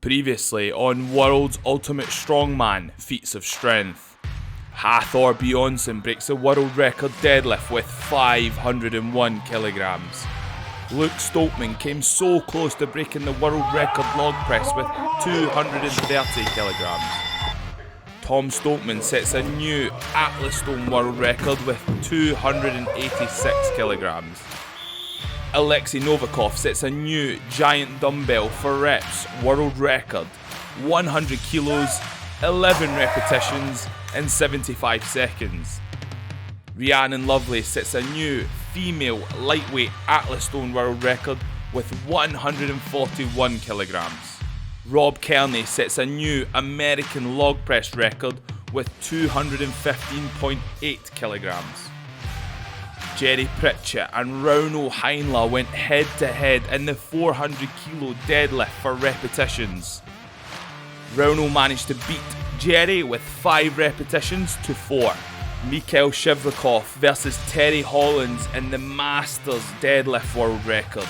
Previously on World's Ultimate Strongman Feats of Strength. Hathor Bjornsson breaks the world record deadlift with 501 kilograms. Luke Stoltman came so close to breaking the world record log press with 230 kilograms. Tom Stoltman sets a new Atlas Stone world record with 286 kilograms. Alexei Novikov sets a new giant dumbbell for reps world record, 100 kilos, 11 repetitions in 75 seconds. Rhiannon Lovelace sets a new female lightweight Atlas Stone world record with 141 kilograms. Rob Kearney sets a new American log press record with 215.8 kilograms. Jerry Pritchett and Rauno Heinla went head to head in the 400 kilo deadlift for repetitions. Rauno managed to beat Jerry with 5 repetitions to 4. Mikhail Shivrakov versus Terry Hollins in the Masters deadlift world record.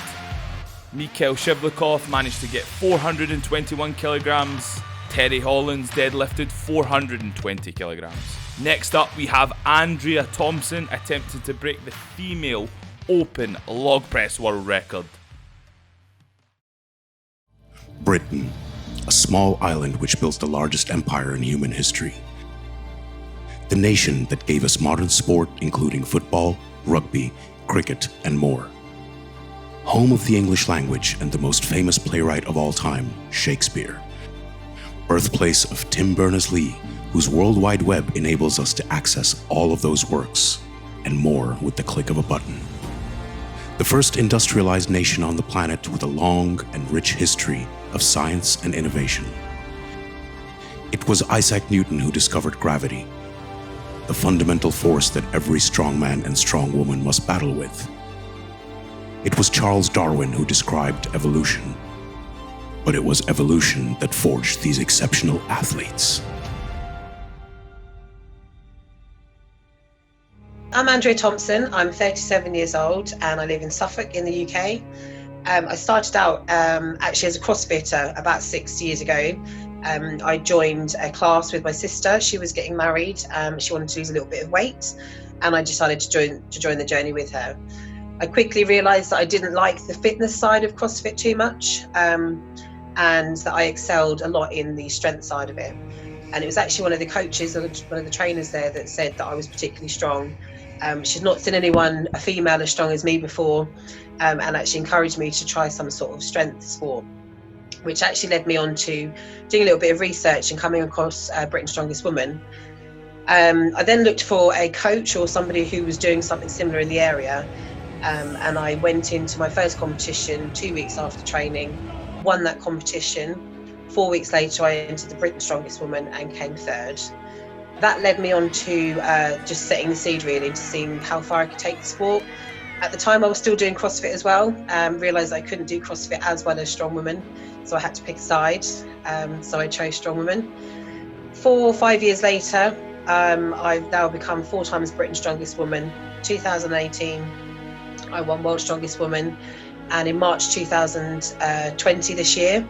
Mikhail Shivrakov managed to get 421 kilograms. Terry Hollins deadlifted 420 kilograms. Next up, we have Andrea Thompson attempting to break the female open log press world record. Britain, a small island which built the largest empire in human history. The nation that gave us modern sport, including football, rugby, cricket, and more. Home of the English language and the most famous playwright of all time, Shakespeare. Birthplace of Tim Berners-Lee, whose World Wide Web enables us to access all of those works, and more with the click of a button. The first industrialized nation on the planet with a long and rich history of science and innovation. It was Isaac Newton who discovered gravity, the fundamental force that every strong man and strong woman must battle with. It was Charles Darwin who described evolution, but it was evolution that forged these exceptional athletes. I'm Andrea Thompson. I'm 37 years old and I live in Suffolk in the UK. I started out actually as a CrossFitter about 6 years ago. I joined a class with my sister. She was getting married. She wanted to lose a little bit of weight and I decided to join the journey with her. I quickly realised that I didn't like the fitness side of CrossFit too much and that I excelled a lot in the strength side of it. And it was actually one of the coaches, one of the trainers there that said that I was particularly strong. She's not seen anyone, a female, as strong as me before, and actually encouraged me to try some sort of strength sport, which actually led me on to doing a little bit of research and coming across Britain's Strongest Woman. I then looked for a coach or somebody who was doing something similar in the area, and I went into my first competition 2 weeks after training, won that competition. 4 weeks later, I entered the Britain's Strongest Woman and came third. That led me on to just setting the seed really to seeing how far I could take the sport. At the time I was still doing CrossFit as well, realised I couldn't do CrossFit as well as Strong Woman, so I had to pick a side, so I chose Strong Woman. 4 or 5 years later, I've now become 4 times Britain's Strongest Woman. 2018, I won World's Strongest Woman, and in March 2020 this year,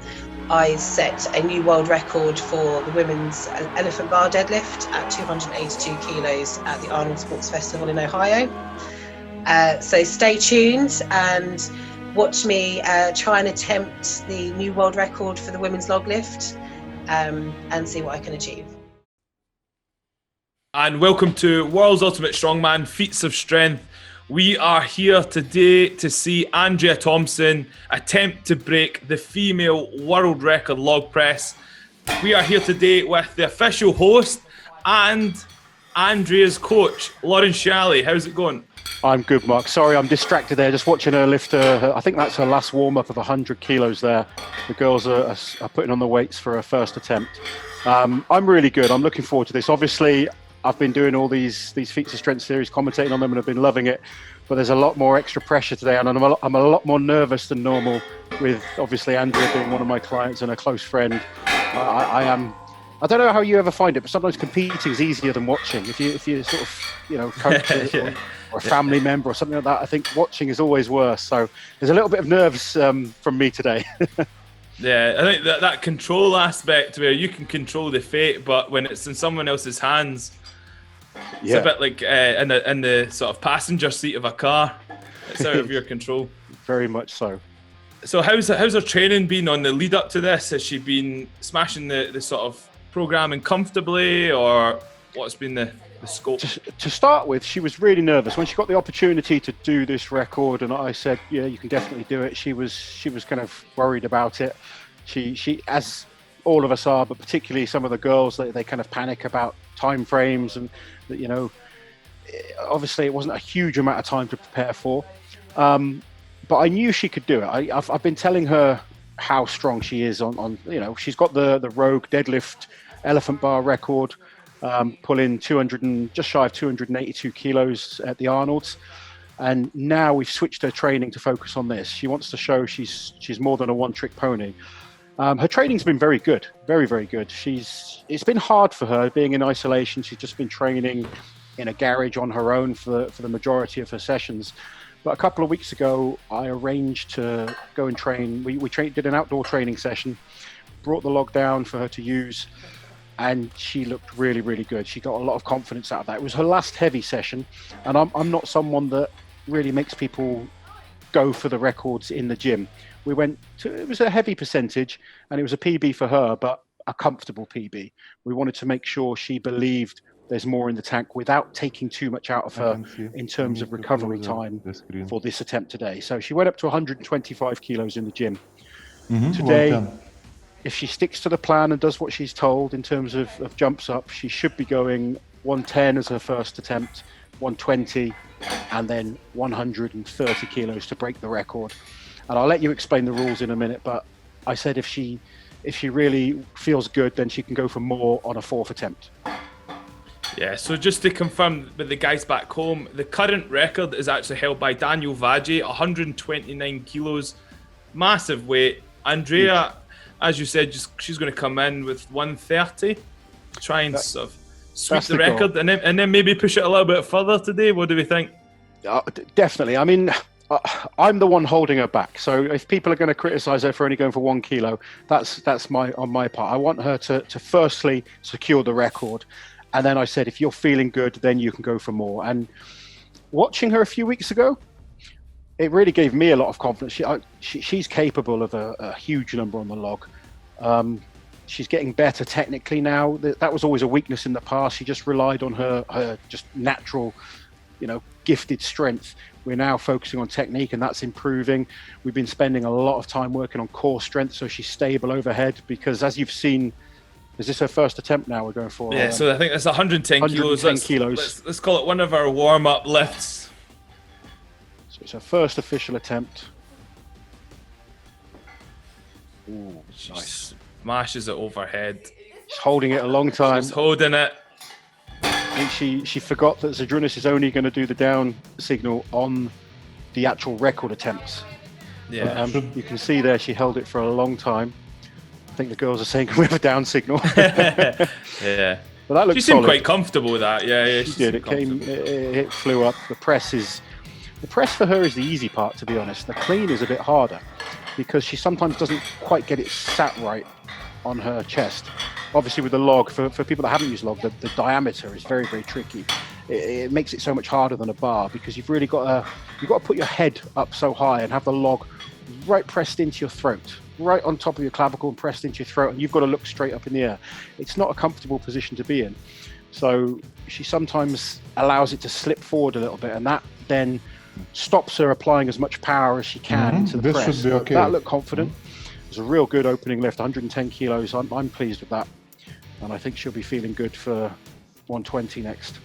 I set a new world record for the women's elephant bar deadlift at 282 kilos at the Arnold Sports Festival in Ohio. So stay tuned and watch me try and attempt the new world record for the women's log lift and see what I can achieve. And welcome to World's Ultimate Strongman Feats of Strength. We are here today to see Andrea Thompson attempt to break the female world record log press. We are here today with the official host and Andrea's coach, Lauren Shalley. How's it going? I'm good, Mark. Sorry, I'm distracted there, just watching her lift. I think that's her last warm-up of 100 kilos there. The girls are putting on the weights for her first attempt. I'm really good. I'm looking forward to this. Obviously, I've been doing all these Feats of Strength series, commentating on them, and I've been loving it. But there's a lot more extra pressure today, and I'm a lot more nervous than normal with, obviously, Andrea being one of my clients and a close friend. I am. I don't know how you ever find it, but sometimes competing is easier than watching. If you sort of, coach it or a family member or something like that, I think watching is always worse. So there's a little bit of nerves from me today. Yeah, I think that control aspect where you can control the fate, but when it's in someone else's hands, it's a bit like in the sort of passenger seat of a car. It's out of your control. Very much so. So how's her training been on the lead up to this? Has she been smashing the sort of programming comfortably, or what's been the scope? To start with, she was really nervous when she got the opportunity to do this record, and I said, "Yeah, you can definitely do it." She was kind of worried about it. She, as all of us are, but particularly some of the girls, they kind of panic about time frames, and that, you know, obviously it wasn't a huge amount of time to prepare for. But I knew she could do it. I've been telling her how strong she is on you know, she's got the Rogue deadlift elephant bar record, pulling 200 and just shy of 282 kilos at the Arnold's. And now we've switched her training to focus on this. She wants to show she's more than a one-trick pony. Her training's been very good, very, very good. It's been hard for her being in isolation. She's just been training in a garage on her own for the majority of her sessions. But a couple of weeks ago, I arranged to go and train. We did an outdoor training session, brought the log down for her to use, and she looked really, really good. She got a lot of confidence out of that. It was her last heavy session, and I'm not someone that really makes people go for the records in the gym. It was a heavy percentage, and it was a PB for her, but a comfortable PB. We wanted to make sure she believed there's more in the tank without taking too much out of her in terms of recovery time for this attempt today. So she went up to 125 kilos in the gym. Today, if she sticks to the plan and does what she's told in terms of jumps up, she should be going 110 as her first attempt, 120, and then 130 kilos to break the record. And I'll let you explain the rules in a minute, but I said if she really feels good, then she can go for more on a fourth attempt. Yeah, so just to confirm with the guys back home, the current record is actually held by Daniel Vaggi, 129 kilos, massive weight. Andrea, as you said, she's going to come in with 130, try and sort of sweep the record, and then maybe push it a little bit further today. What do we think? Definitely. I mean, I'm the one holding her back. So if people are going to criticise her for only going for 1 kilo, that's on my part. I want her to firstly secure the record. And then I said, if you're feeling good, then you can go for more. And watching her a few weeks ago, it really gave me a lot of confidence. She's capable of a huge number on the log. She's getting better technically now. That was always a weakness in the past. She just relied on her just natural, gifted strength. We're now focusing on technique, and that's improving. We've been spending a lot of time working on core strength, so she's stable overhead, because as you've seen, is this her first attempt now we're going for? Yeah, so I think it's 110 kilos. 110 kilos. Let's call it one of our warm-up lifts. So it's her first official attempt. Ooh, nice. Smashes it overhead. She's holding it a long time. She's holding it. I think she forgot that Zydrunas is only going to do the down signal on the actual record attempts. Yeah. But, you can see there she held it for a long time. I think the girls are saying, can we have a down signal? Yeah. But that looks she seemed solid. quite comfortable with that. Yeah. She did. It flew up. The press for her is the easy part, to be honest. The clean is a bit harder because she sometimes doesn't quite get it sat right on her chest. Obviously with the log, for people that haven't used log, the diameter is very, very tricky. It makes it so much harder than a bar because you've really got to put your head up so high and have the log right pressed into your throat, right on top of your clavicle and pressed into your throat, and you've got to look straight up in the air. It's not a comfortable position to be in. So she sometimes allows it to slip forward a little bit, and that then stops her applying as much power as she can into the press. Should be okay. That looked confident. It was a real good opening lift, 110 kilos. I'm pleased with that. And I think she'll be feeling good for 120 next.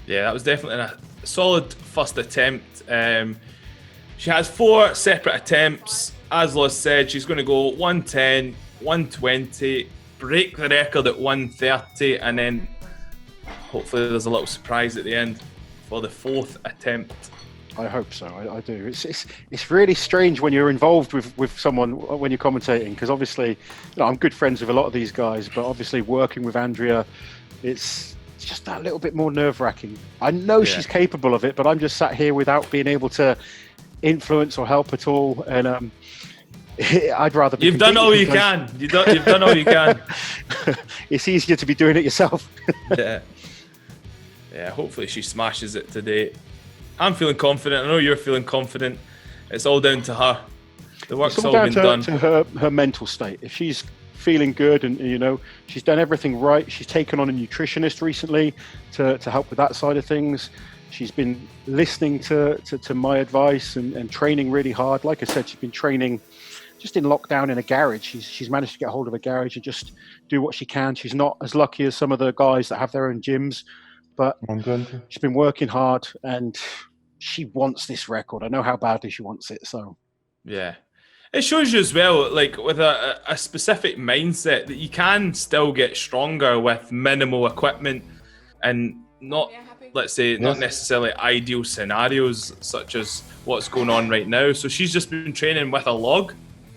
Yeah, that was definitely a solid first attempt. She has 4 separate attempts. As Loz said, she's going to go 110, 120, break the record at 130, and then hopefully there's a little surprise at the end for the 4th attempt. I hope so. I do. It's really strange when you're involved with someone when you're commentating, because obviously, I'm good friends with a lot of these guys, but obviously working with Andrea, it's just that little bit more nerve-wracking. I know she's capable of it, but I'm just sat here without being able to influence or help at all. And I'd rather be You've done all you can. You've done all you can. It's easier to be doing it yourself. Yeah, hopefully she smashes it today. I'm feeling confident. I know you're feeling confident. It's all down to her. The work's all been done. To her mental state. If she's feeling good and, you know, she's done everything right, she's taken on a nutritionist recently to help with that side of things. She's been listening to my advice and training really hard. Like I said, she's been training just in lockdown in a garage. She's managed to get hold of a garage and just do what she can. She's not as lucky as some of the guys that have their own gyms, but she's been working hard and she wants this record. I know how badly she wants it. So yeah, it shows you as well, like with a specific mindset, that you can still get stronger with minimal equipment and not, let's say, not necessarily ideal scenarios such as what's going on right now. So she's just been training with a log.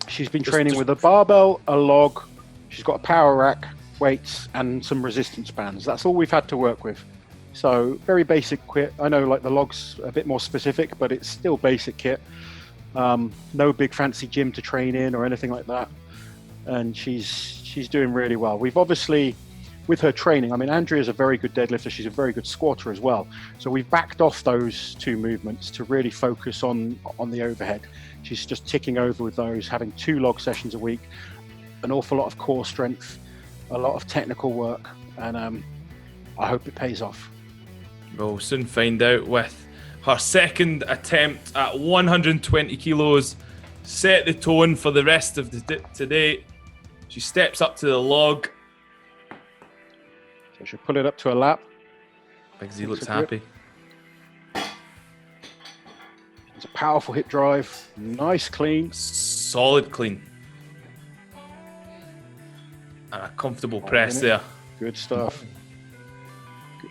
She's been training with a barbell, a log. She's got a power rack, weights, and some resistance bands. That's all we've had to work with. So very basic kit. I know, like, the log's a bit more specific, but it's still basic kit. No big fancy gym to train in or anything like that. And she's doing really well. We've obviously, with her training, I mean, Andrea's a very good deadlifter. She's a very good squatter as well. So we've backed off those two movements to really focus on the overhead. She's just ticking over with those, having 2 log sessions a week, an awful lot of core strength, a lot of technical work, and I hope it pays off. We'll soon find out with her second attempt at 120 kilos. Set the tone for the rest of today. She steps up to the log. So she'll pull it up to a lap. Bigsy looks happy. It's a powerful hip drive. Nice clean. Solid clean. And a comfortable press there. Good stuff.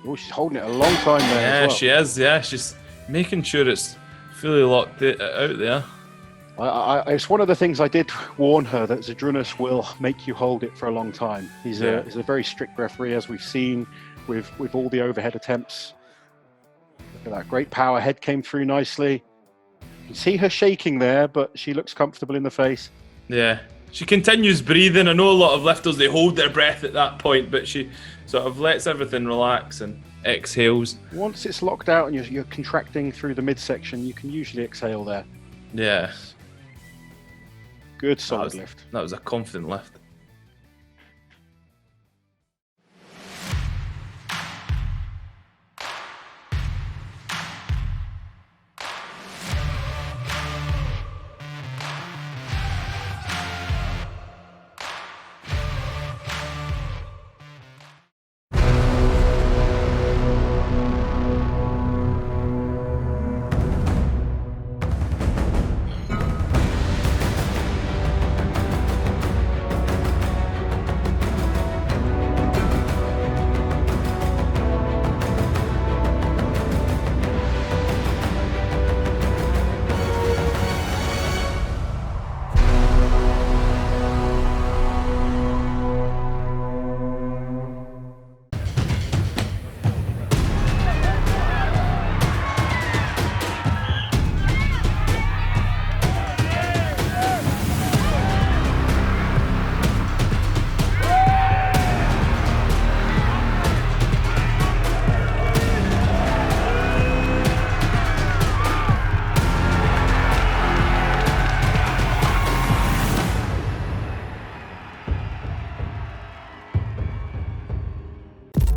Oh, she's holding it a long time there. Yeah, as well. she is. Yeah, she's making sure it's fully locked out there. It's one of the things I did warn her, that Zydrunas will make you hold it for a long time. He's a very strict referee, as we've seen with all the overhead attempts. Look at that, great power. Head came through nicely. You can see her shaking there, but she looks comfortable in the face. Yeah, she continues breathing. I know a lot of lifters, they hold their breath at that point, but she sort of lets everything relax and exhales. Once it's locked out and you're contracting through the midsection, you can usually exhale there. Yeah. Good solid lift. That was a confident lift.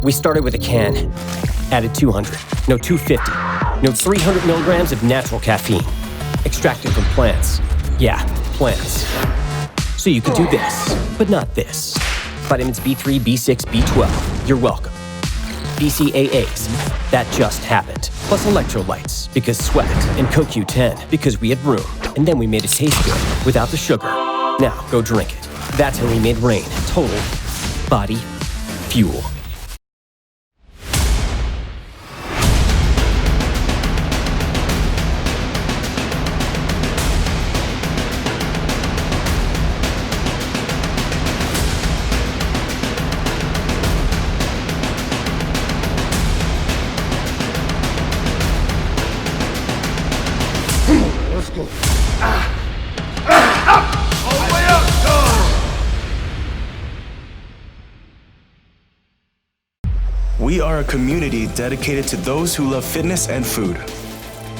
We started with a can, added 200, no 250, no 300 milligrams of natural caffeine, extracted from plants. Yeah, plants. So you could do this, but not this. Vitamins B3, B6, B12, you're welcome. BCAAs, that just happened. Plus electrolytes, because sweat, and CoQ10, because we had room. And then we made it taste good, without the sugar. Now, go drink it. That's how we made Rain total body fuel. We are a community dedicated to those who love fitness and food.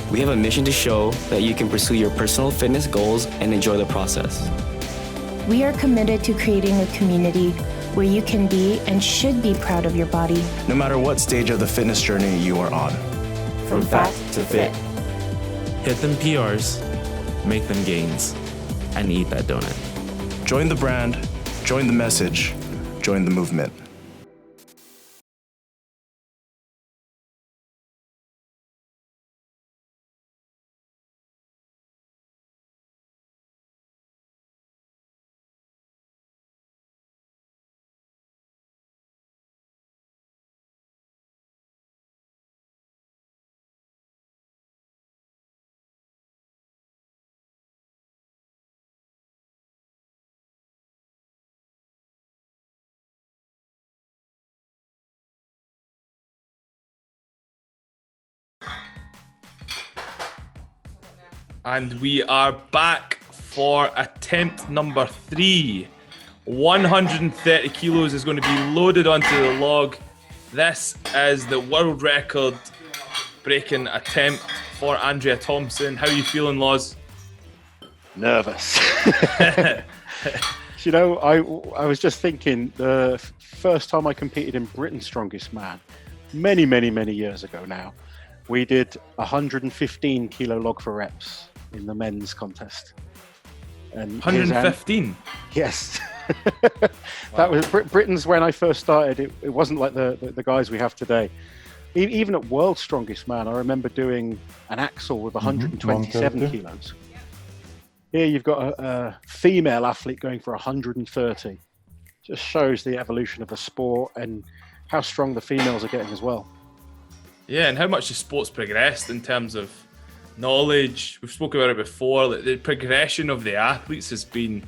We have a mission to show that you can pursue your personal fitness goals and enjoy the process. We are committed to creating a community where you can be and should be proud of your body. No matter what stage of the fitness journey you are on. From fat to fit. Hit them PRs, make them gains, and eat that donut. Join the brand, join the message, join the movement. And we are back for attempt number 3. 130 kilos is going to be loaded onto the log. This is the world record breaking attempt for Andrea Thompson. How are you feeling, Loz? Nervous. You know, I was just thinking, the first time I competed in Britain's Strongest Man, many years ago now, we did 115 kilo log for reps in the men's contest. And 115? Yes. That was Britain's when I first started. It wasn't like the guys we have today. Even at World's Strongest Man, I remember doing an axle with 127 kilos. Here you've got a female athlete going for 130. Just shows the evolution of the sport and how strong the females are getting as well. Yeah, and how much the sport's progressed in terms of knowledge. We've spoken about it before. Like, the progression of the athletes has been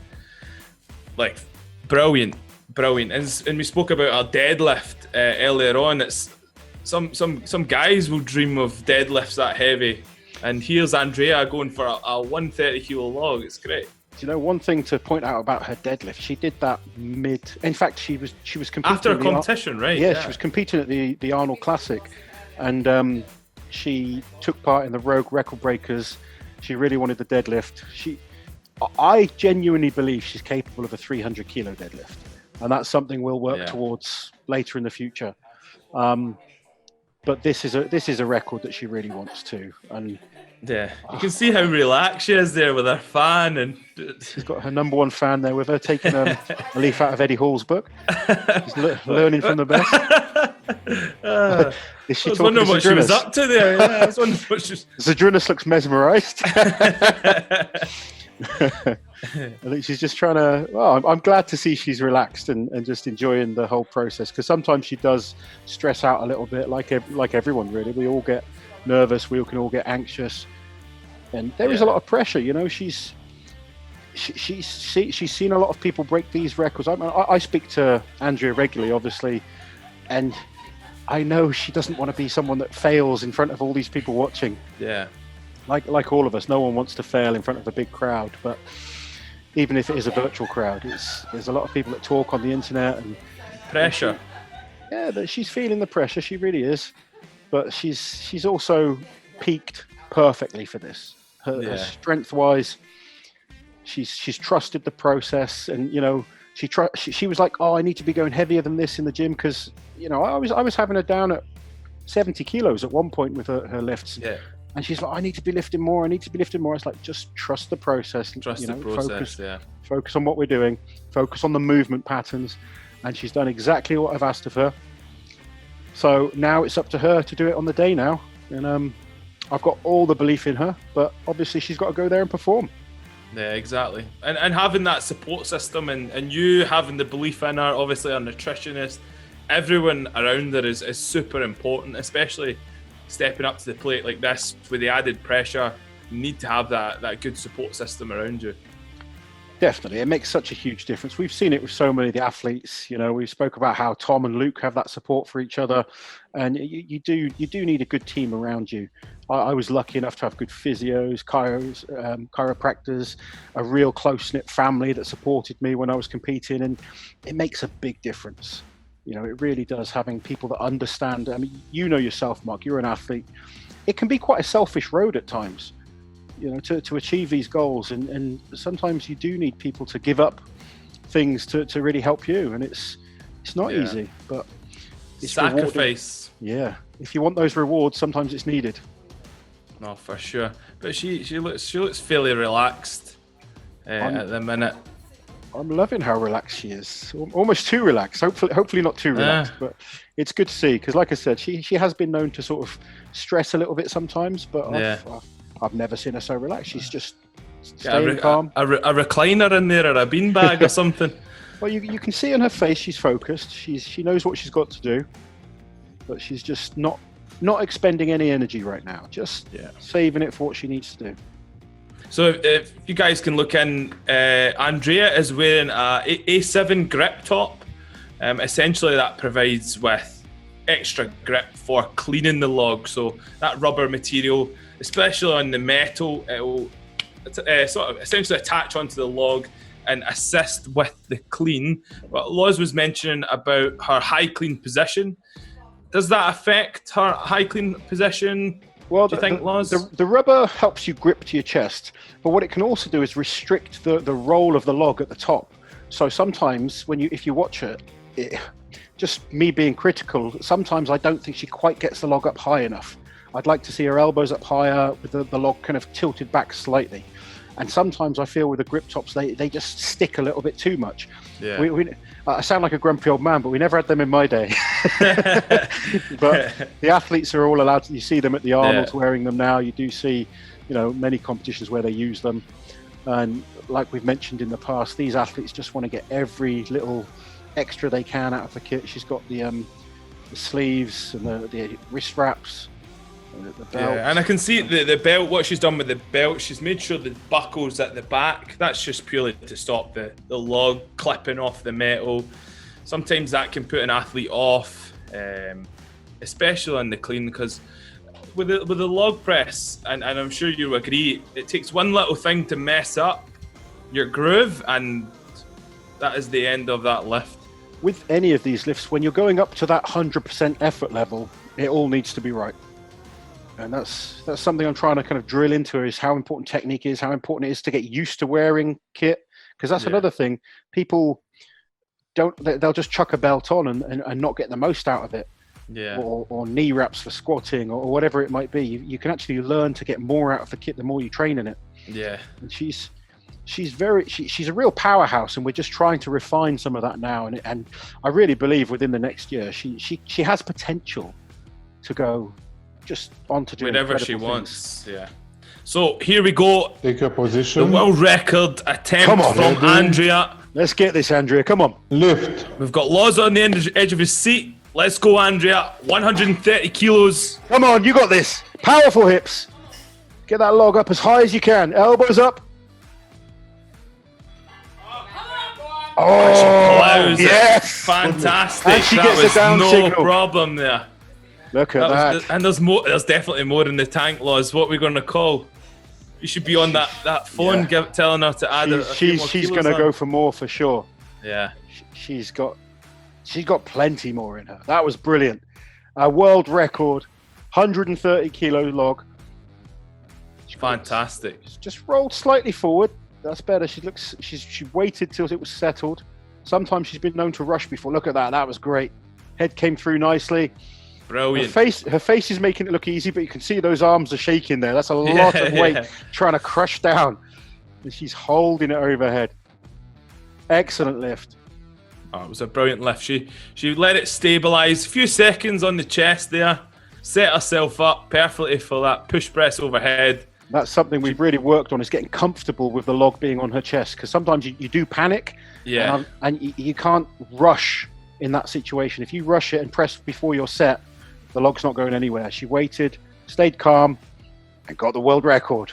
like brilliant. And we spoke about our deadlift earlier on. It's some guys will dream of deadlifts that heavy, and here's Andrea going for a 130 kilo log. It's great. You know, one thing to point out about her deadlift, she did that in fact, she was competing after a competition, right? Yeah, she was competing at the Arnold Classic, and she took part in the Rogue Record Breakers. She really wanted the deadlift. I genuinely believe she's capable of a 300 kilo deadlift, and that's something we'll work towards later in the future. But this is a record that she really wants to, and yeah, you can see how relaxed she is there with her fan, and she's got her number one fan there with her, taking a leaf out of Eddie Hall's book. She's learning from the best. I was wondering what she was up to there. Yeah, I was wondering what she was... Zadrunas looks mesmerised. I think she's just trying to... Well, I'm glad to see she's relaxed and just enjoying the whole process, because sometimes she does stress out a little bit, like everyone really. We all get nervous, we can all get anxious, and there is a lot of pressure. You know, she's seen a lot of people break these records. I speak to Andrea regularly, obviously, and I know she doesn't want to be someone that fails in front of all these people watching. Yeah. Like all of us, no one wants to fail in front of a big crowd, but even if it is a virtual crowd, there's a lot of people that talk on the internet and pressure. But she's feeling the pressure, she really is. But she's also peaked perfectly for this. Her strength-wise, she's trusted the process, and you know, she was like, oh, I need to be going heavier than this in the gym, because you know, I was having her down at 70 kilos at one point with her lifts. Yeah. And she's like, I need to be lifting more. It's like, just trust the process. Trust the process, Focus on what we're doing. Focus on the movement patterns. And she's done exactly what I've asked of her. So now it's up to her to do it on the day now. And I've got all the belief in her, but obviously she's got to go there and perform. Yeah, exactly. And having that support system and you having the belief in her, obviously our nutritionist, everyone around her is super important, especially stepping up to the plate like this with the added pressure. You need to have that good support system around you. Definitely, it makes such a huge difference. We've seen it with so many of the athletes. You know, we spoke about how Tom and Luke have that support for each other, and you do need a good team around you. I was lucky enough to have good physios, chiropractors, a real close-knit family that supported me when I was competing, and it makes a big difference. You know, it really does, having people that understand. I mean, you know yourself, Mark, you're an athlete. It can be quite a selfish road at times, you know, to achieve these goals. And sometimes you do need people to give up things to really help you. And it's not easy, but it's sacrifice. Rewarding. Yeah. If you want those rewards, sometimes it's needed. No, for sure. But she looks fairly relaxed at the minute. I'm loving how relaxed she is. Almost too relaxed. Hopefully not too relaxed, but it's good to see, because like I said, she has been known to sort of stress a little bit sometimes, but I've never seen her so relaxed. She's just staying calm. A recliner in there, or a beanbag or something. Well, you can see in her face she's focused. She knows what she's got to do, but she's just not expending any energy right now. Just saving it for what she needs to do. So if you guys can look in, Andrea is wearing a A7 grip top. Essentially that provides with extra grip for cleaning the log. So that rubber material, especially on the metal, it will sort of essentially attach onto the log and assist with the clean. But Loz was mentioning about her high clean position. Does that affect her high clean position? Well, do you think, Loz? The rubber helps you grip to your chest, but what it can also do is restrict the roll of the log at the top. So sometimes if you watch it, just me being critical, sometimes I don't think she quite gets the log up high enough. I'd like to see her elbows up higher with the log kind of tilted back slightly. And sometimes I feel with the grip tops, they just stick a little bit too much. Yeah. I sound like a grumpy old man, but we never had them in my day. But the athletes are all allowed to, you see them at the Arnold's wearing them now. You do see, you know, many competitions where they use them. And like we've mentioned in the past, these athletes just want to get every little extra they can out of the kit. She's got the sleeves and the wrist wraps. The belt. Yeah, and I can see the belt, what she's done with the belt, she's made sure the buckle's at the back. That's just purely to stop the log clipping off the metal. Sometimes that can put an athlete off, especially on the clean, because with the log press, and I'm sure you agree, it takes one little thing to mess up your groove, and that is the end of that lift. With any of these lifts, when you're going up to that 100% effort level, it all needs to be right. And that's something I'm trying to kind of drill into, is how important technique is, how important it is to get used to wearing kit. Because that's another thing. People they'll just chuck a belt on and not get the most out of it. Yeah. Or knee wraps for squatting or whatever it might be. You can actually learn to get more out of the kit the more you train in it. Yeah. And she's a real powerhouse, and we're just trying to refine some of that now. And I really believe within the next year, she has potential to go just on to do whatever she wants. Yeah. So here we go. Take your position. The world record attempt from Andrea. Let's get this, Andrea. Come on. Lift. We've got Loz on the edge of his seat. Let's go, Andrea. 130 kilos. Come on, you got this. Powerful hips. Get that log up as high as you can. Elbows up. Oh, yes. Fantastic. And she gets a down signal. No problem there. Look at that. And there's more. There's definitely more in the tank, Loz. What are we going to call? You should be on that phone telling her to add she's going to go for more for sure. Yeah. She's got plenty more in her. That was brilliant. A world record, 130 kilo log. Fantastic. Just rolled slightly forward. That's better. She waited till it was settled. Sometimes she's been known to rush before. Look at that. That was great. Head came through nicely. Brilliant. Her face is making it look easy, but you can see those arms are shaking there. That's a lot of weight trying to crush down. And she's holding it overhead. Excellent lift. Oh, it was a brilliant lift. She let it stabilise. A few seconds on the chest there. Set herself up perfectly for that push press overhead. That's something we've really worked on, is getting comfortable with the log being on her chest. Because sometimes you do panic. Yeah. And you can't rush in that situation. If you rush it and press before you're set, the log's not going anywhere. She waited, stayed calm, and got the world record.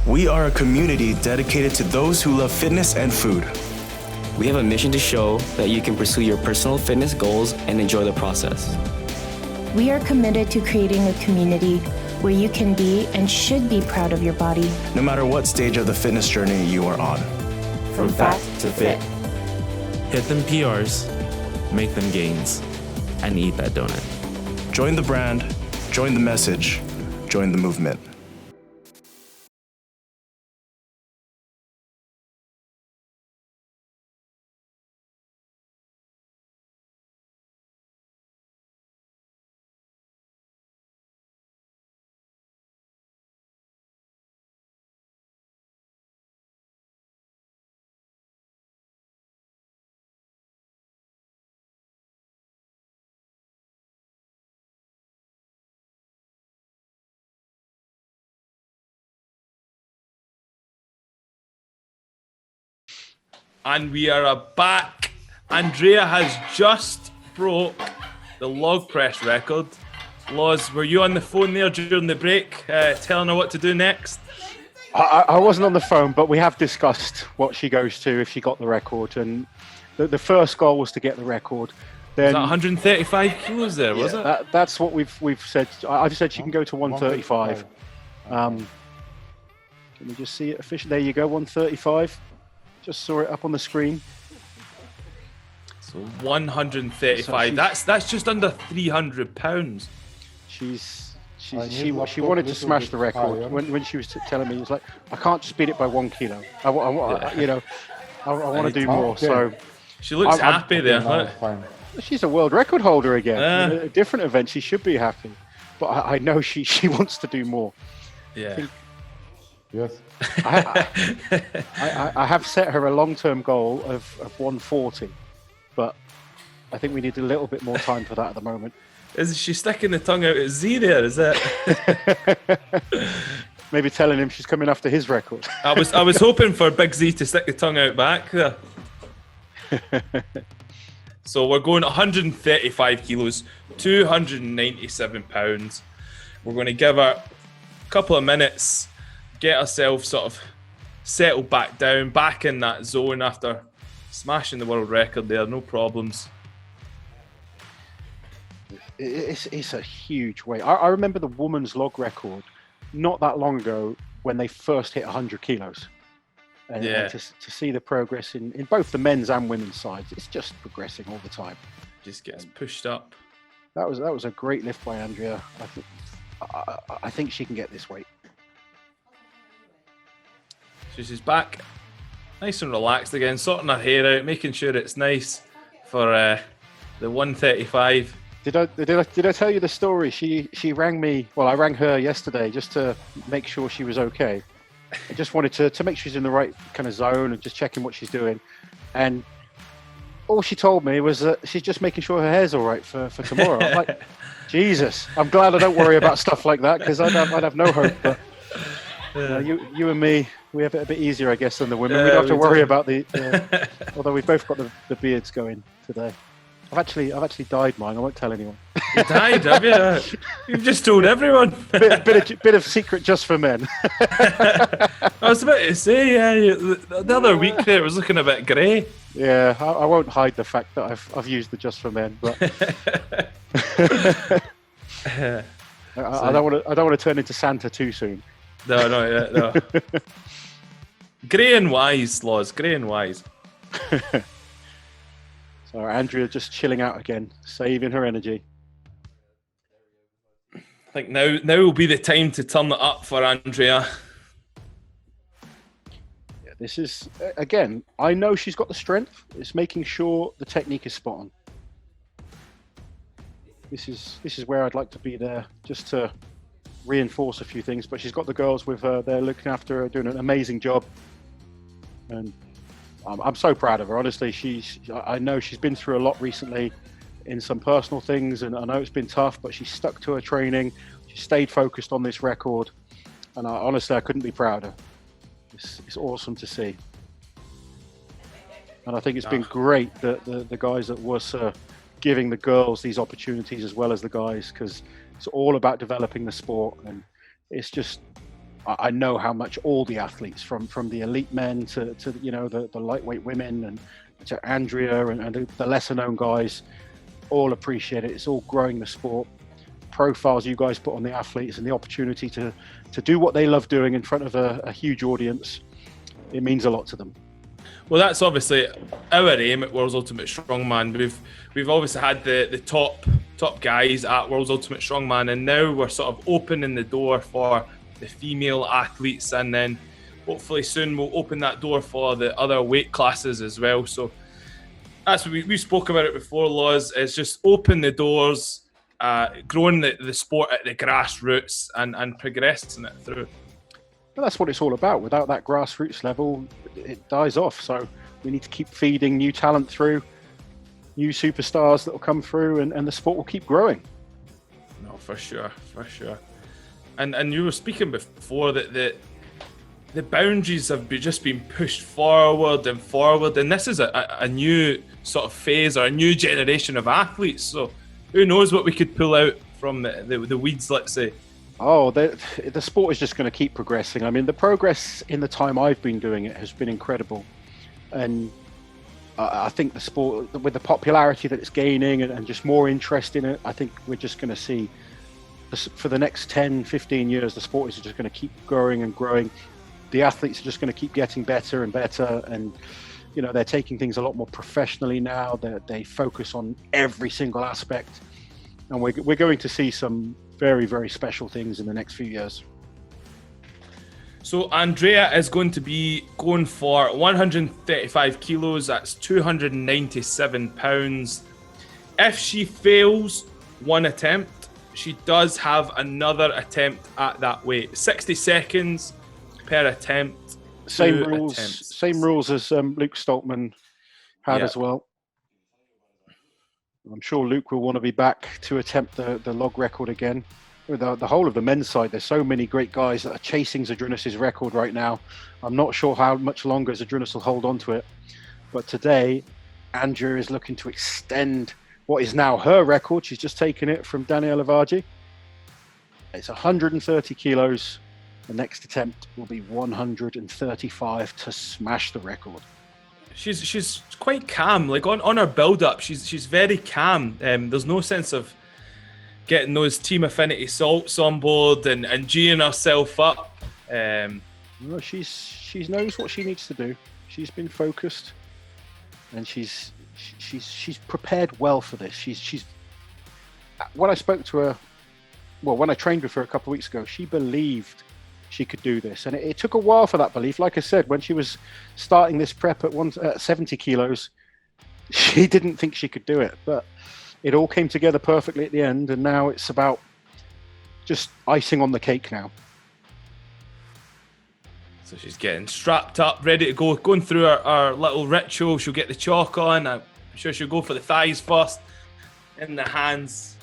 We are a community dedicated to those who love fitness and food. We have a mission to show that you can pursue your personal fitness goals and enjoy the process. We are committed to creating a community where you can be and should be proud of your body. No matter what stage of the fitness journey you are on. From fat to fit. Hit them PRs, make them gains, and eat that donut. Join the brand, join the message, join the movement. And we are back. Andrea has just broke the log press record. Loz, were you on the phone there during the break, telling her what to do next? I wasn't on the phone, but we have discussed what she goes to if she got the record. And the first goal was to get the record. Then, was that 135 kilos there, was it? That's what we've said. I've said she can go to 135. Can we just see it officially? There you go, 135. Just saw it up on the screen. So 135. That's just under 300 pounds. She wanted to smash the record. When she was telling me, it was like, I can't just beat it by 1 kilo. I want to do more. So she looks happy there. Huh? She's a world record holder again. In a different event, she should be happy. But I know she wants to do more. Yeah. Yes. I have set her a long-term goal of 140, but I think we need a little bit more time for that at the moment. Is she sticking the tongue out at Z there? Is it? Maybe telling him she's coming after his record. I was hoping for Big Z to stick the tongue out back there. So we're going 135 kilos, 297 pounds. We're going to give her a couple of minutes, get ourselves sort of settled back down, back in that zone after smashing the world record there, no problems. It's a huge weight. I remember the woman's log record not that long ago when they first hit 100 kilos. And to see the progress in both the men's and women's sides, it's just progressing all the time. Just gets pushed up. That was a great lift by Andrea. I think she can get this weight. She's back, nice and relaxed again, sorting her hair out, making sure it's nice for the 135. Did I tell you the story? She rang me. Well, I rang her yesterday just to make sure she was okay. I just wanted to make sure she's in the right kind of zone and just checking what she's doing. And all she told me was that she's just making sure her hair's all right for tomorrow. I'm like, Jesus, I'm glad I don't worry about stuff like that because I'd have no hope. But you and me, we have it a bit easier, I guess, than the women. We don't have to worry about the. Although we've both got the beards going today. I've actually dyed mine. I won't tell anyone. You dyed, have you? You've just told everyone. bit of secret just for men. I was about to say, the other week there it was looking a bit grey. Yeah, I won't hide the fact that I've used the just for men, but I don't want to turn into Santa too soon. No. Grey and wise, Laws. Grey and wise. So Andrea just chilling out again, saving her energy. I think now will be the time to turn it up for Andrea. Yeah, this is, again, I know she's got the strength. It's making sure the technique is spot on. This is where I'd like to be there, just to reinforce a few things. But she's got the girls with her. They're looking after her, doing an amazing job. And I'm so proud of her. Honestly, I know she's been through a lot recently in some personal things, and I know it's been tough, but she stuck to her training. She stayed focused on this record, and honestly, I couldn't be prouder. It's awesome to see. And I think it's been great that the guys at Wus are giving the girls these opportunities as well as the guys, because it's all about developing the sport. And it's just, I know how much all the athletes, from the elite men to the lightweight women, and to Andrea and the lesser known guys, all appreciate it. It's all growing the sport. Profiles you guys put on the athletes and the opportunity to do what they love doing in front of a huge audience, it means a lot to them. Well, that's obviously our aim at World's Ultimate Strongman. We've obviously had the top guys at World's Ultimate Strongman, and now we're sort of opening the door for the female athletes, and then hopefully soon we'll open that door for the other weight classes as well. So that's what we spoke about it before, Loz. It's just open the doors, growing the sport at the grassroots and progressing it through. Well, that's what it's all about. Without that grassroots level, it dies off. So we need to keep feeding new talent through, new superstars that will come through, and the sport will keep growing. No, for sure. And you were speaking before that the boundaries have just been pushed forward, and this is a new sort of phase or a new generation of athletes. So who knows what we could pull out from the weeds, let's say. Oh, the sport is just going to keep progressing. I mean, the progress in the time I've been doing it has been incredible. And I think the sport, with the popularity that it's gaining and just more interest in it, I think we're just going to see, for the next 10, 15 years, the sport is just going to keep growing and growing. The athletes are just going to keep getting better and better. And, they're taking things a lot more professionally now. They focus on every single aspect. And we're going to see some very, very special things in the next few years. So Andrea is going to be going for 135 kilos. That's 297 pounds. If she fails one attempt, she does have another attempt at that weight. 60 seconds per attempt. Same rules as Luke Stoltman had as well. I'm sure Luke will want to be back to attempt the log record again. With the whole of the men's side, there's so many great guys that are chasing Zydrunas' record right now. I'm not sure how much longer Zydrunas will hold on to it. But today, Andrea is looking to extend what is now her record. She's just taken it from Daniela Vargi. It's 130 kilos. The next attempt will be 135 to smash the record. She's quite calm. Like on her build-up, she's very calm. There's no sense of getting those Team Affinity salts on board and geeing herself up. No, she knows what she needs to do. She's been focused, and she's prepared well for this. She's when I spoke to her, when I trained with her a couple of weeks ago, she believed she could do this, and it took a while for that belief. Like I said, when she was starting this prep at 70 kilos, she didn't think she could do it, but it all came together perfectly at the end, and now it's about just icing on the cake now. So she's getting strapped up, ready to go, going through her little ritual. She'll get the chalk on. I'm sure she'll go for the thighs first, in the hands.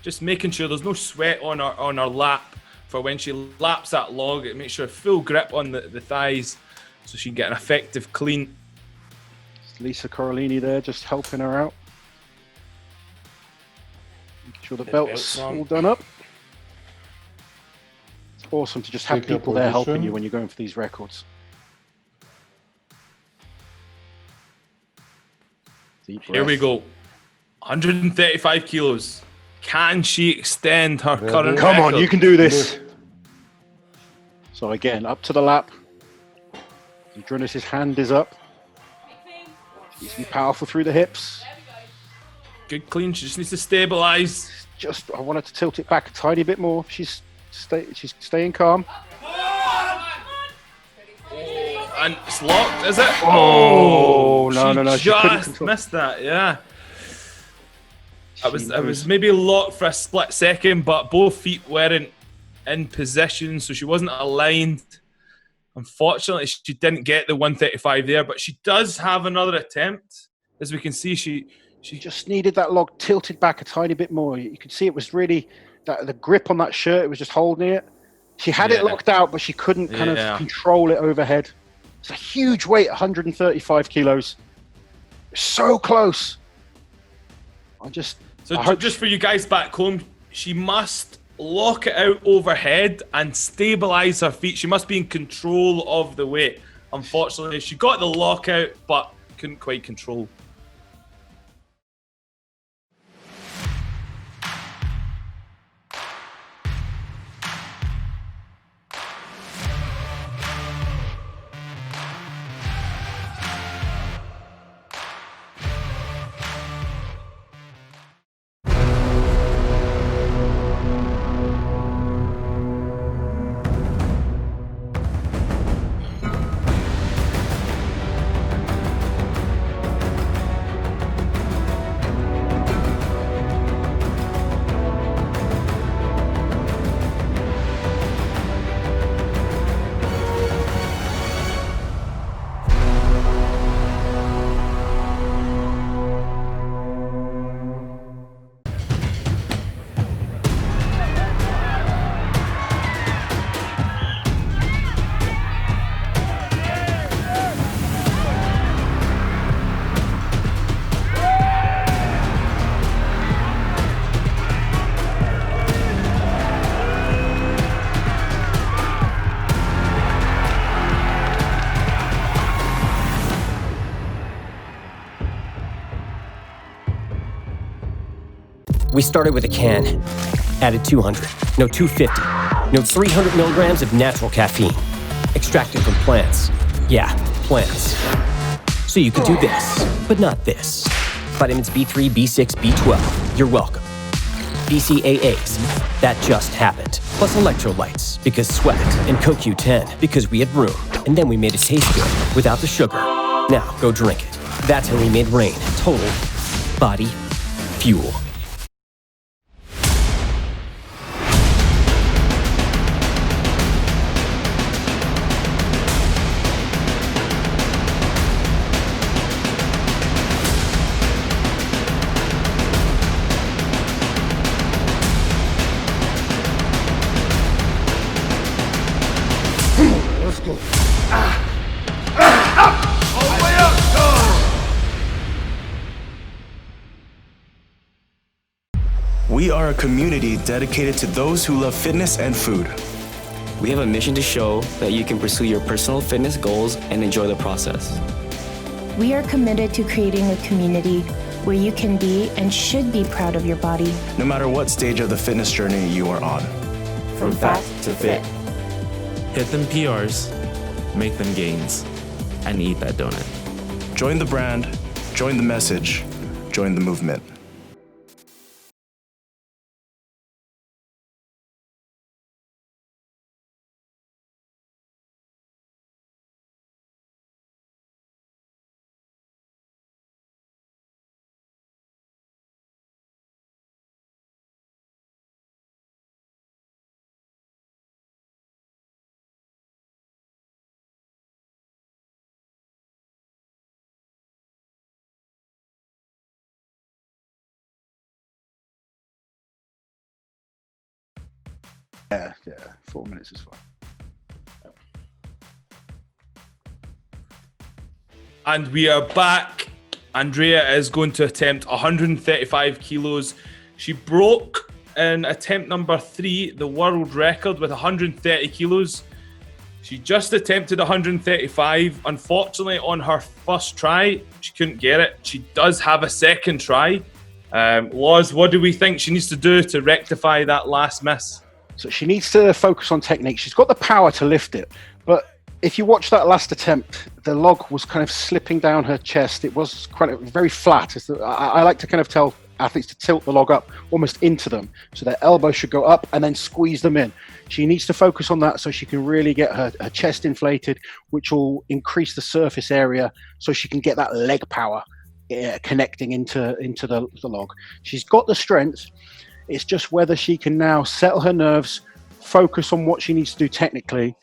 Just making sure there's no sweat on her lap for when she laps that log. It makes sure full grip on the thighs so she can get an effective clean. Lisa Corallini there just helping her out. Making sure the belt's all done up. It's awesome to just have people there helping you when you're going for these records. Here we go. 135 kilos. Can she extend her current Come record? on, you can do this. So again, up to the lap. Zydrunas' hand is up. She needs to be powerful through the hips. Good clean. She just needs to stabilise. I want her to tilt it back a tiny bit more. She's staying calm. And it's locked, is it? Oh, no. She just missed that, yeah. It was maybe locked for a split second, but both feet weren't in position, so she wasn't aligned. Unfortunately, she didn't get the 135 there, but she does have another attempt. As we can see, she just needed that log tilted back a tiny bit more. You could see it was really the grip on that shirt. It was just holding it. She had it locked out, but she couldn't kind of control it overhead. It's a huge weight, 135 kilos. So close. Just for you guys back home, she must lock it out overhead and stabilize her feet. She must be in control of the weight. Unfortunately, she got the lockout, but couldn't quite control. We started with a can, added 200, no 250, no 300 milligrams of natural caffeine, extracted from plants. Yeah, plants. So you could do this, but not this. Vitamins B3, B6, B12, you're welcome. BCAAs, that just happened. Plus electrolytes, because sweat, and CoQ10, because we had room. And then we made it taste good, without the sugar. Now, go drink it. That's how we made Rain total body fuel. We are a community dedicated to those who love fitness and food. We have a mission to show that you can pursue your personal fitness goals and enjoy the process. We are committed to creating a community where you can be and should be proud of your body. No matter what stage of the fitness journey you are on. From fat to fit. Hit them PRs, make them gains, and eat that donut. Join the brand, join the message, join the movement. Yeah, 4 minutes is fine. And we are back. Andrea is going to attempt 135 kilos. She broke in attempt number 3 the world record with 130 kilos. She just attempted 135. Unfortunately, on her first try, she couldn't get it. She does have a second try. Loz, what do we think she needs to do to rectify that last miss? So she needs to focus on technique. She's got the power to lift it, but if you watch that last attempt, the log was kind of slipping down her chest. It was very flat. I like to kind of tell athletes to tilt the log up almost into them, so their elbows should go up and then squeeze them in. She needs to focus on that so she can really get her chest inflated, which will increase the surface area so she can get that leg power connecting into the log. She's got the strength. It's just whether she can now settle her nerves, focus on what she needs to do technically.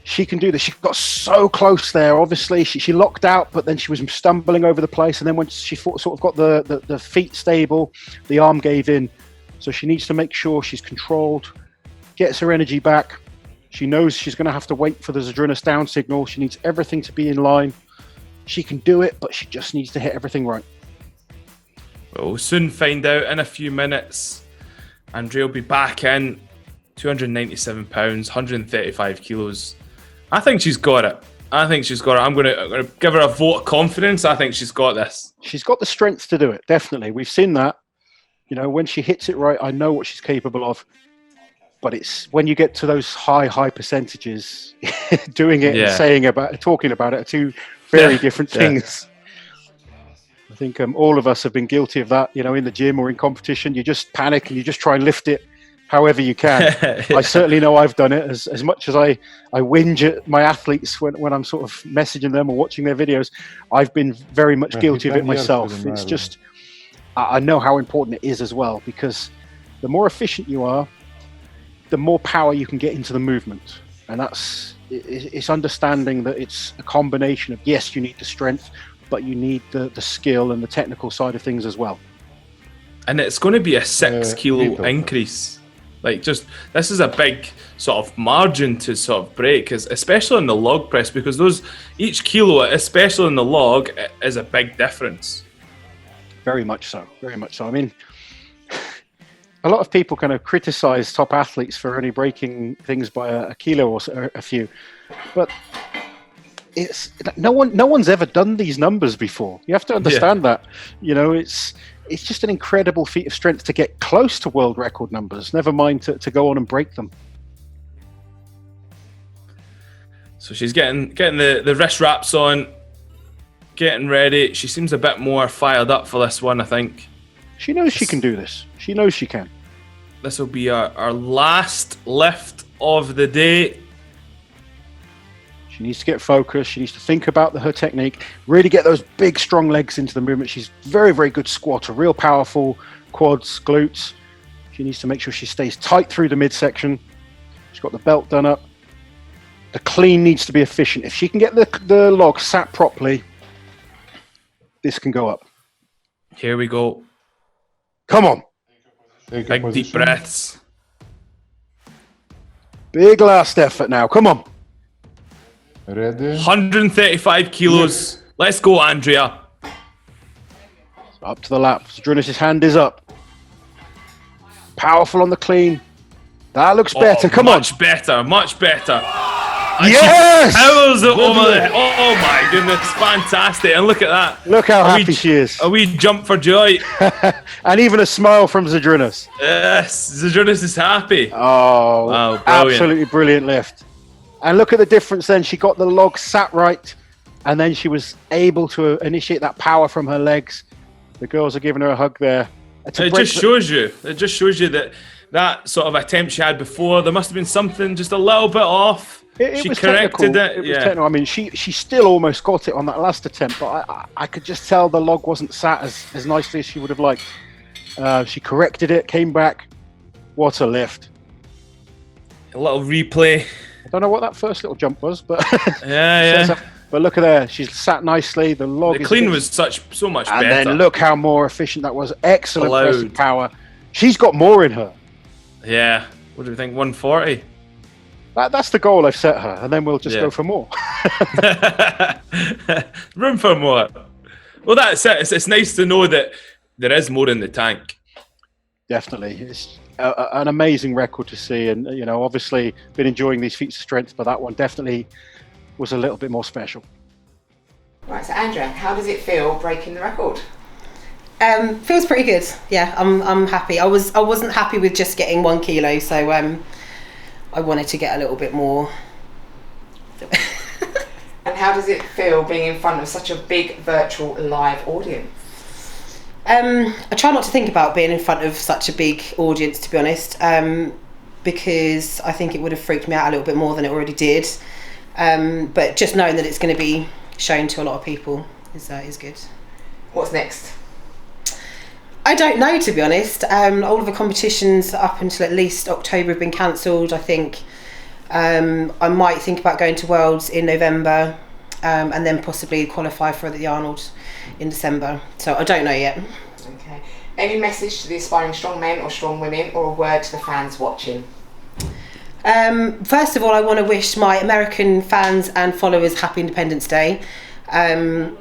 She can do this. She got so close there. Obviously, she locked out, but then she was stumbling over the place. And then when she sort of got the feet stable, the arm gave in. So she needs to make sure she's controlled, gets her energy back. She knows she's going to have to wait for the Zadrunas down signal. She needs everything to be in line. She can do it, but she just needs to hit everything right. We'll soon find out in a few minutes. Andrea will be back in. 297 pounds, 135 kilos. I think she's got it. I'm going to give her a vote of confidence. I think she's got this. She's got the strength to do it, definitely. We've seen that. You know, when she hits it right, I know what she's capable of. But it's when you get to those high percentages, doing it and talking about it are two very different things. I think all of us have been guilty of that, you know, in the gym or in competition. You just panic and you just try and lift it however you can. I certainly know I've done it. As much as I whinge at my athletes when I'm sort of messaging them or watching their videos, I've been very much guilty of it myself. It's just, I know how important it is as well, because the more efficient you are, the more power you can get into the movement. And it's understanding that it's a combination of, yes, you need the strength, but you need the skill and the technical side of things as well. And it's going to be a 6 kilo increase. Like, just, this is a big sort of margin to sort of break, especially in the log press, because each kilo, especially in the log, is a big difference. Very much so. Very much so. I mean, a lot of people kind of criticize top athletes for only breaking things by a kilo or a few, but it's no one's ever done these numbers before. You have to understand that. You know, it's just an incredible feat of strength to get close to world record numbers, never mind to go on and break them. So she's getting the wrist wraps on, getting ready. She seems a bit more fired up for this one, I think. She knows she can do this. She knows she can. This will be our last lift of the day. She needs to get focused. She needs to think about her technique, really get those big, strong legs into the movement. She's very, very good squatter, real powerful quads, glutes. She needs to make sure she stays tight through the midsection. She's got the belt done up. The clean needs to be efficient. If she can get the log sat properly, this can go up. Here we go. Come on. Big deep breaths. Big last effort now. Come on. Ready? 135 kilos. Let's go, Andrea. Up to the lap. Zadrunas' hand is up. Powerful on the clean. That looks better. Come on. Much better. And yes! She powers it over there. Oh my goodness, fantastic. And look at that. Look how happy she is. A wee jump for joy. And even a smile from Zadrunas. Yes, Zadrunas is happy. Oh, wow, brilliant. Absolutely brilliant lift. And look at the difference then. She got the log sat right, and then she was able to initiate that power from her legs. The girls are giving her a hug there. It just shows you that sort of attempt she had before, there must have been something just a little bit off. It was corrected technical. It was technical. I mean, she still almost got it on that last attempt, but I could just tell the log wasn't sat as nicely as she would have liked. She corrected it, came back. What a lift. A little replay. I don't know what that first little jump was, but yeah. But look at there, she's sat nicely. The log. The clean was so much better. And then look how more efficient that was. Excellent pressing power. She's got more in her. Yeah. What do you think? 140. That's the goal I've set her, and then we'll just go for more. Room for more. Well, that's it. It's nice to know that there is more in the tank. Definitely. It's an amazing record to see, and you know, obviously been enjoying these feats of strength, but that one definitely was a little bit more special. Right, so Andrea, how does it feel breaking the record? Feels pretty good. Yeah, I'm happy. I wasn't happy with just getting 1 kilo, so I wanted to get a little bit more. And how does it feel being in front of such a big virtual live audience? I try not to think about being in front of such a big audience, to be honest, because I think it would have freaked me out a little bit more than it already did. But just knowing that it's going to be shown to a lot of people is good. What's next? I don't know, to be honest. All of the competitions up until at least October have been cancelled. I think I might think about going to Worlds in November, and then possibly qualify for the Arnold in December. So I don't know yet. Okay. Any message to the aspiring strong men or strong women, or a word to the fans watching? First of all, I want to wish my American fans and followers happy Independence Day. And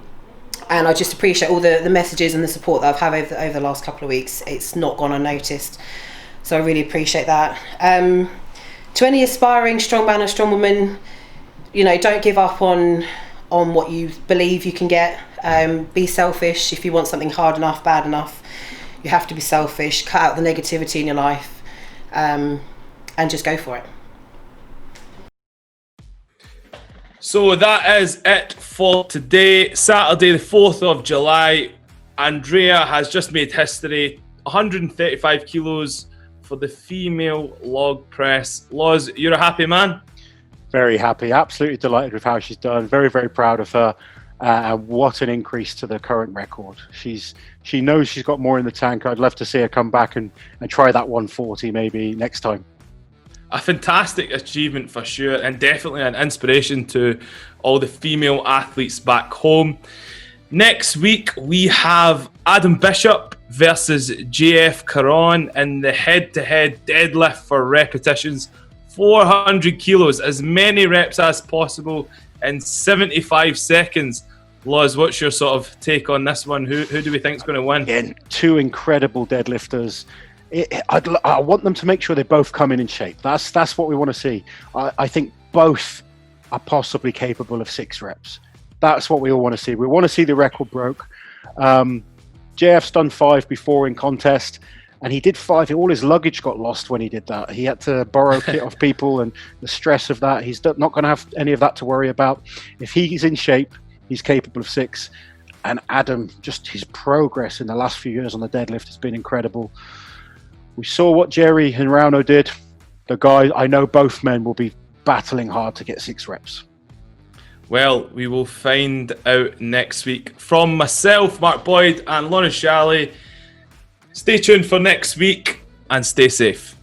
I just appreciate all the messages and the support that I've had over the last couple of weeks. It's not gone unnoticed. So I really appreciate that. To any aspiring strongman or strongwoman, don't give up on what you believe you can get. Be selfish. If you want something hard enough, bad enough, you have to be selfish. Cut out the negativity in your life, and just go for it. So that is it for today, Saturday the 4th of July. Andrea has just made history, 135 kilos for the female log press. Loz, you're a happy man? Very happy, absolutely delighted with how she's done. Very, very proud of her. And what an increase to the current record. She knows she's got more in the tank. I'd love to see her come back and try that 140 maybe next time. A fantastic achievement for sure, and definitely an inspiration to all the female athletes back home. Next week, we have Adam Bishop versus JF Caron in the head-to-head deadlift for repetitions. 400 kilos, as many reps as possible in 75 seconds. Loz, what's your sort of take on this one? Who do we think is going to win? Again, two incredible deadlifters. I want them to make sure they both come in shape. That's what we want to see. I think both are possibly capable of 6 reps. That's what we all want to see. We want to see the record broke. JF's done 5 before in contest, and he did 5. All his luggage got lost when he did that. He had to borrow kit off people, and the stress of that, he's not going to have any of that to worry about. If he's in shape, he's capable of 6. And Adam, just his progress in the last few years on the deadlift has been incredible. We saw what Jerry and Rauno did. The guy, I know both men will be battling hard to get 6 reps. Well, we will find out next week. From myself, Mark Boyd, and Lawrence Shalley, stay tuned for next week and stay safe.